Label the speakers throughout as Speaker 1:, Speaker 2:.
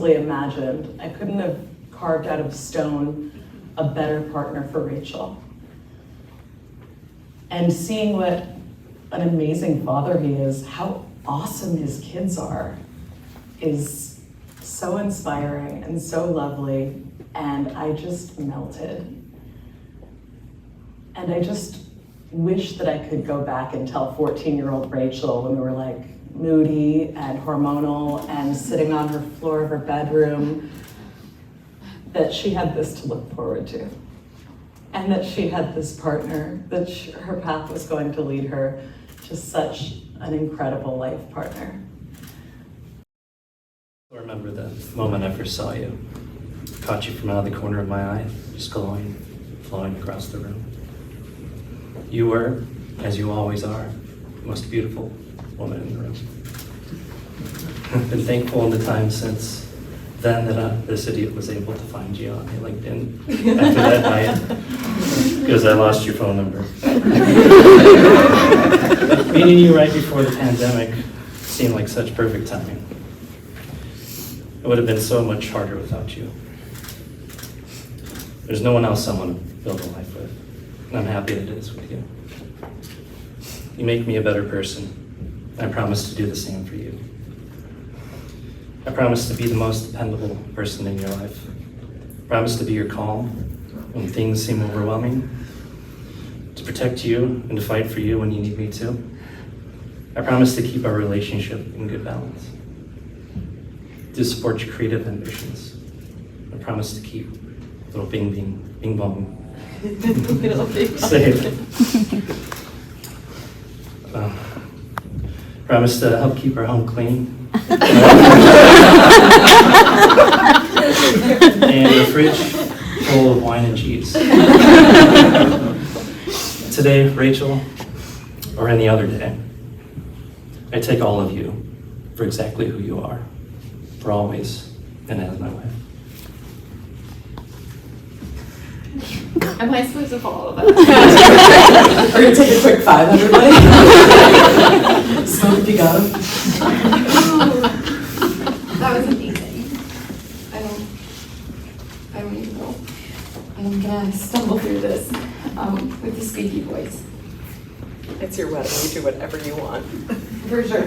Speaker 1: possibly imagined. I couldn't have carved out of stone a better partner for Rachel. And seeing what an amazing father he is, how awesome his kids are, is so inspiring and so lovely, and I just melted. And I just wish that I could go back and tell 14-year-old Rachel, when we were like moody and hormonal and sitting on her floor of her bedroom, that she had this to look forward to. And that she had this partner, that her path was going to lead her to such an incredible life partner.
Speaker 2: I remember the moment I first saw you. Caught you from out of the corner of my eye, just glowing, flowing across the room. You were, as you always are, the most beautiful woman in the room. I've been thankful in the time since then that this idiot was able to find you on LinkedIn after that night, because I lost your phone number. Meeting you right before the pandemic seemed like such perfect timing. It would have been so much harder without you. There's no one else I want to build a life with, and I'm happy that it is with you. You make me a better person. I promise to do the same for you. I promise to be the most dependable person in your life. I promise to be your calm when things seem overwhelming, to protect you and to fight for you when you need me to. I promise to keep our relationship in good balance, to support your creative ambitions. I promise to keep little bing bong safe. Promise to help keep our home clean. And a fridge full of wine and cheese. Today, Rachel, or any other day, I take all of you for exactly who you are, for always and as my wife.
Speaker 3: Am I supposed to follow that?
Speaker 1: We're gonna take a quick 5, everybody. Smoke if you got 'em.
Speaker 3: That was amazing. I don't even know. I'm gonna stumble through this with the squeaky voice.
Speaker 1: It's your wedding, you do whatever you want.
Speaker 3: For sure.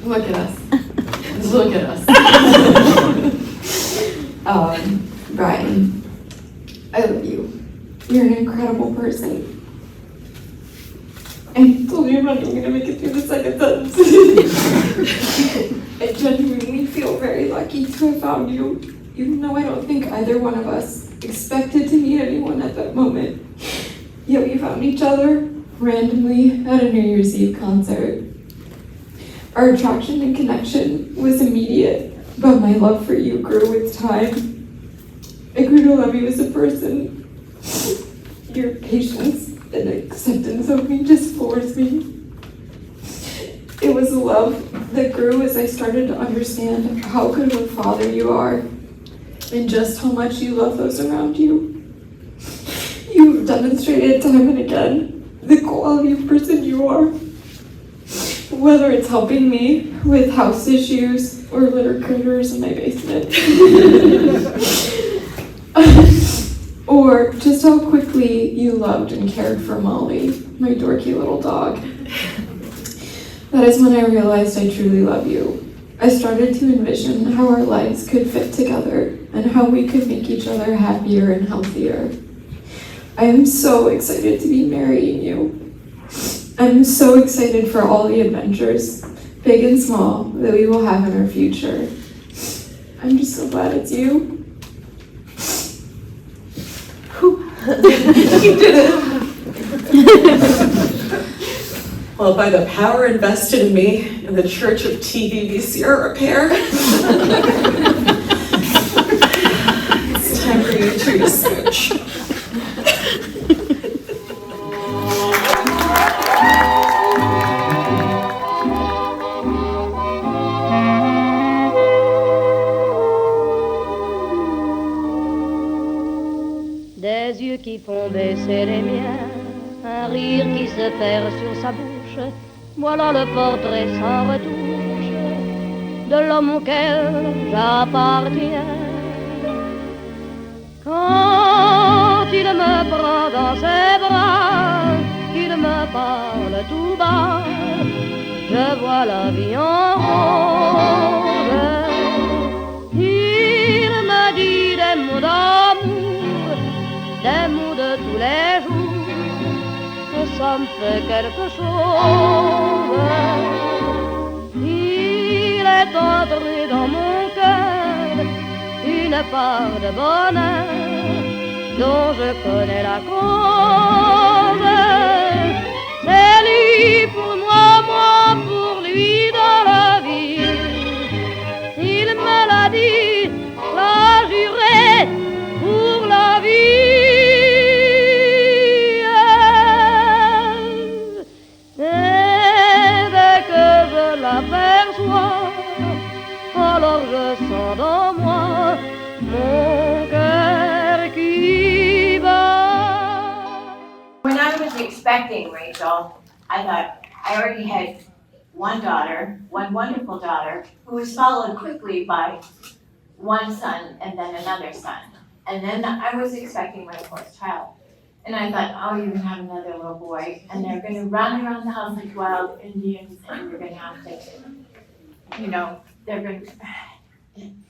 Speaker 3: Look at us. Look at us. Brian, I love you. You're an incredible person. I told you I'm not even gonna make it through the second sentence. I genuinely feel very lucky to have found you, even though I don't think either one of us expected to meet anyone at that moment. Yet we found each other randomly at a New Year's Eve concert. Our attraction and connection was immediate, but my love for you grew with time. I grew to love you as a person. Your patience and acceptance of me just floors me. It was a love that grew as I started to understand how good of a father you are and just how much you love those around you. You've demonstrated time and again the quality of person you are. Whether it's helping me with house issues or litter critters in my basement. Or just how quickly you loved and cared for Molly, my dorky little dog. That is when I realized I truly love you. I started to envision how our lives could fit together and how we could make each other happier and healthier. I am so excited to be marrying you. I'm so excited for all the adventures, big and small, that we will have in our future. I'm just so glad it's you.
Speaker 1: You did it. Well, by the power invested in me in the Church of TVVCR Repair, it's time for you to treat a smooch.
Speaker 4: Des yeux qui font baisser les miens, un rire qui se perd sur sa bouche, voilà le portrait sans retouche de l'homme auquel j'appartiens. Quand il me prend dans ses bras, qu'il me parle tout bas, je vois la vie en rose. Il me dit des mots d'amour, des mots de tous les jours, que ça me fait quelque chose. Il est entré dans mon cœur une part de bonheur dont je connais la cause. C'est lui pour moi, moi pour lui dans la vie. Il me l'a dit, l'a juré pour la vie. Et dès que je l'aperçois, alors je sens dans moi mon cœur qui bat.
Speaker 5: When I was expecting Rachel, I thought I already had one daughter, one wonderful daughter, who was followed quickly by one son and then another son. And then I was expecting my fourth child. And I thought, oh, you're gonna have another little boy, and they're gonna run around the house like wild Indians, and you're gonna have to, they're gonna,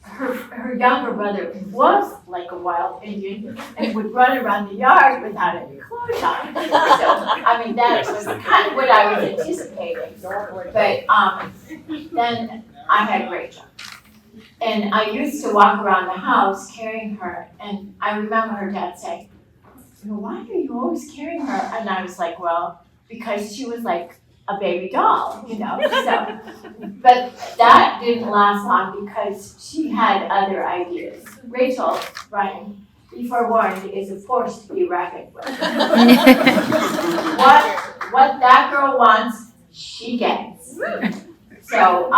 Speaker 5: her younger brother was like a wild Indian and would run around the yard without any clothes on. So, I mean, that was kind of what I was anticipating. But then I had Rachel. And I used to walk around the house carrying her, and I remember her dad saying, why are you always carrying her? And I was like, well, because she was like a baby doll, So, but that didn't last long because she had other ideas. Rachel, Brian, be forewarned, is a force to be reckoned with. What that girl wants, she gets. So,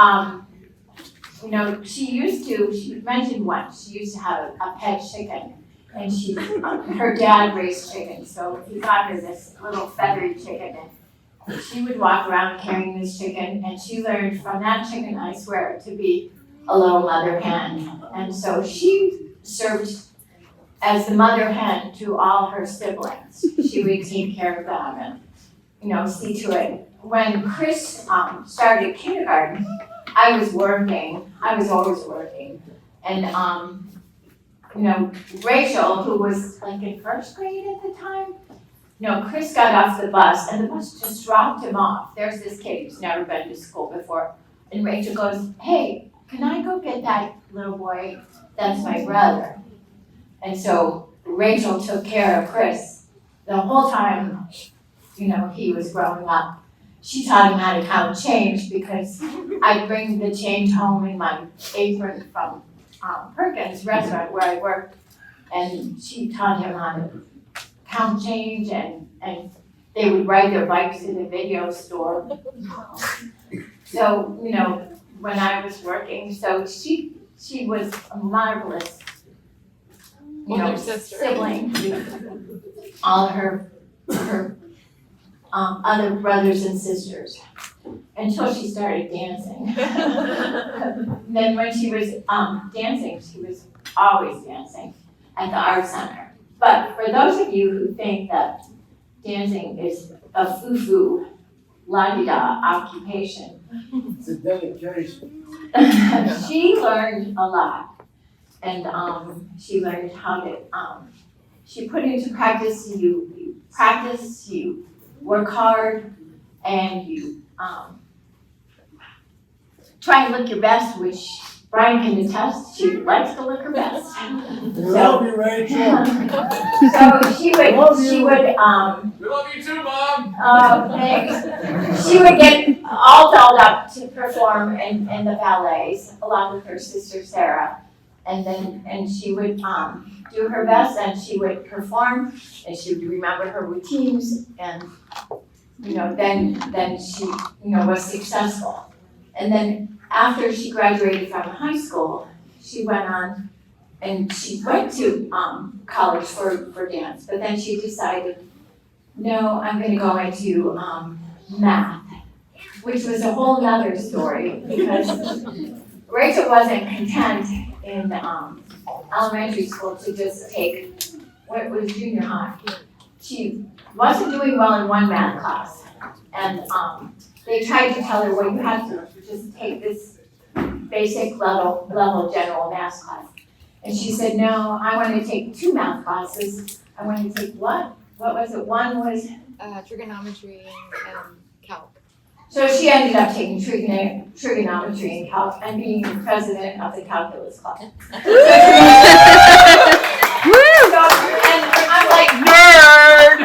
Speaker 5: she mentioned once, she used to have a pet chicken. And her dad raised chickens, so he got her this little feathery chicken, and she would walk around carrying this chicken, and she learned from that chicken, I swear, to be a little mother hen. And so she served as the mother hen to all her siblings. She would take care of them and, see to it. When Chris started kindergarten, I was working. I was always working, and Rachel, who was like in first grade at the time, Chris got off the bus and the bus just dropped him off. There's this kid who's never been to school before. And Rachel goes, hey, can I go get that little boy? That's my brother. And so Rachel took care of Chris the whole time, he was growing up. She taught him how to count change because I'd bring the change home in my apron from Perkins restaurant where I worked, and she taught him how to count change, and they would ride their bikes to the video store. So, when I was working, so she was a marvelous, sibling to all her other brothers and sisters. Until she started dancing. Then when she was dancing, she was always dancing at the art center. But for those of you who think that dancing is a foo-foo, la-di-da occupation,
Speaker 6: It's a dedication.
Speaker 5: she learned a lot. And she learned how to, she put into practice, you practice, you work hard, and you try and look your best, which Brian can attest, she likes to look her best.
Speaker 6: Love you, Rachel.
Speaker 5: So she would,
Speaker 6: We love you too, Mom.
Speaker 5: thanks. She would get all dolled up to perform in the ballets along with her sister Sarah. And she would do her best, and she would perform, and she would remember her routines, and then she was successful. And then after she graduated from high school, she went on and she went to college for dance, but then she decided, no, I'm gonna go into math, which was a whole nother story, because Rachel wasn't content in elementary school to just take what was junior high. She wasn't doing well in one math class, and they tried to tell her, well, you have to just take this basic level general math class. And she said, no, I want to take 2 math classes. I want to take what? What was it? One was?
Speaker 7: Trigonometry and calc.
Speaker 5: So she ended up taking trigonometry and calc and being president of the calculus club. So, and I'm like, nerd!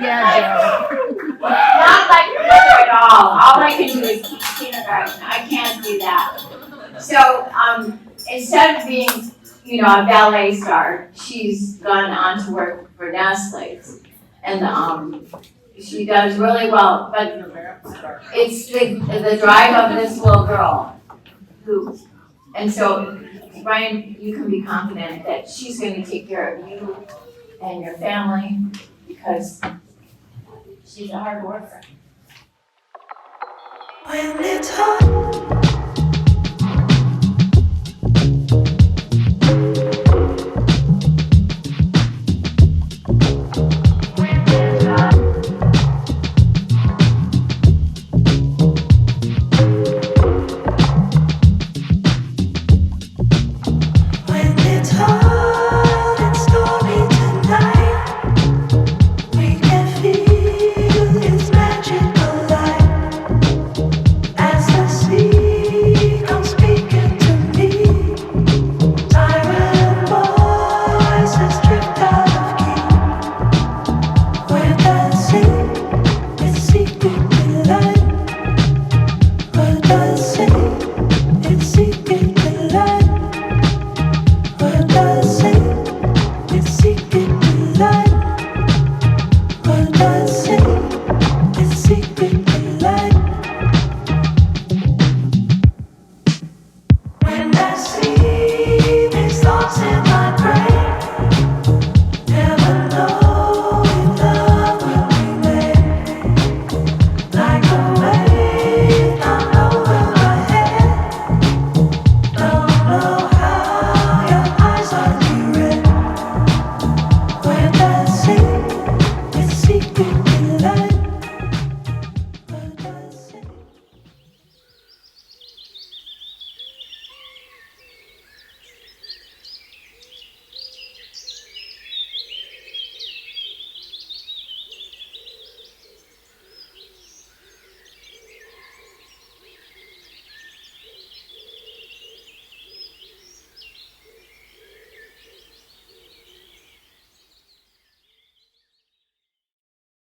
Speaker 7: Yeah,
Speaker 5: Not like nerd at all. All I can do is teach kindergarten. I can't do that. So instead of being, a ballet star, she's gone on to work for Nestle's. And she does really well, but it's the drive of this little girl and so Brian, you can be confident that she's going to take care of you and your family because she's a hard worker.
Speaker 8: When it's hot